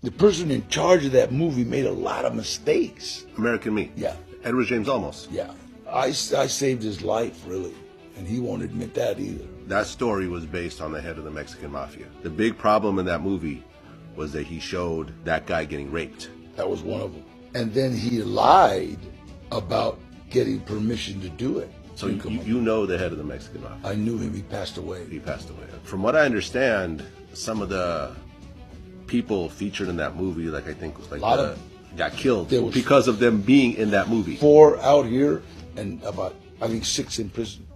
The person in charge of that movie made a lot of mistakes. American Me. Yeah. Edward James Olmos. Yeah. I saved his life, really. And he won't admit that either. That story was based on the head of the Mexican Mafia. The big problem in that movie was that he showed that guy getting raped. That was one of them. And then he lied about getting permission to do it. So you know the head of the Mexican Mafia. I knew him. He passed away. He passed away. From what I understand, some of the people featured in that movie, like I think was like got killed because of them being in that movie. 4 out here and about, I think, 6 in prison.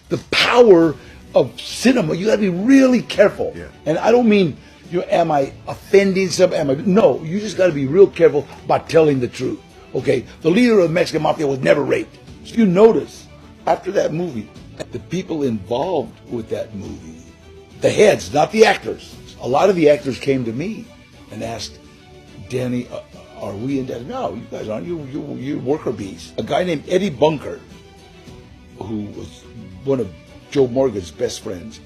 The power of cinema, you gotta be really careful. Yeah. And I don't mean, am I offending somebody? No, you just gotta be real careful about telling the truth. Okay, the leader of the Mexican Mafia was never raped. So you notice, after that movie, the people involved with that movie, the heads, not the actors. A lot of the actors came to me and asked, Danny, are we in that? No, you guys aren't. You're worker bees. A guy named Eddie Bunker, who was one of Joe Morgan's best friends,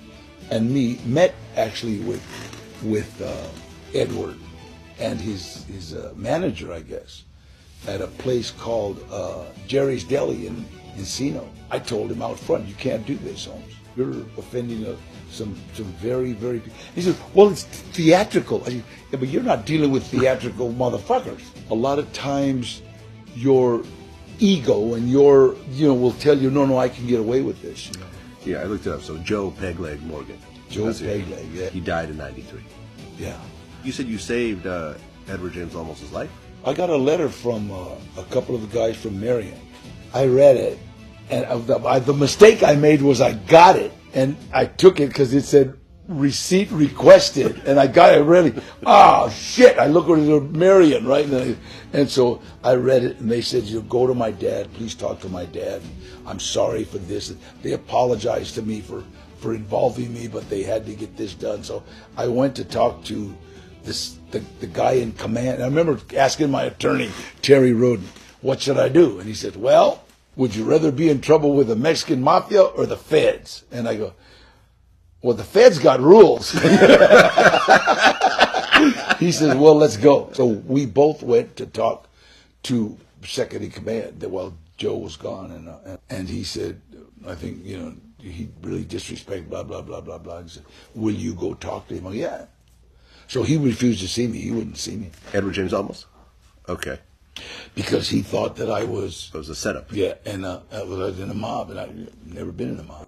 and me met actually with Edward and his manager, I guess, at a place called Jerry's Deli in Encino. I told him out front, you can't do this, Holmes. You're offending some very, very... He said, well, it's theatrical. I said, yeah, but you're not dealing with theatrical motherfuckers. A lot of times your ego and your, will tell you, no, I can get away with this. Yeah, I looked it up. So Joe Pegleg Morgan. Joe Pegleg, yeah. He died in '93. Yeah. You said you saved Edward James Olmos' life? I got a letter from a couple of the guys from Marion. I read it, and the mistake I made was I got it, and I took it because it said receipt requested, and I got it really. Oh shit! I look at the Marion, right, and so I read it, and they said, "You go to my dad. Please talk to my dad. I'm sorry for this." They apologized to me for involving me, but they had to get this done. So I went to talk to the guy in command. I remember asking my attorney, Terry Roden, what should I do? And he said, well, would you rather be in trouble with the Mexican Mafia or the feds? And I go, well, the feds got rules. He says, well, let's go. So we both went to talk to second in command while Joe was gone. And he said, I think, he really disrespected, blah, blah, blah, blah, blah. He said, will you go talk to him? Oh, yeah. So he refused to see me. He wouldn't see me. Edward James Olmos? Okay. Because he thought that I was... It was a setup. Yeah, and I was in a mob, and I've never been in a mob.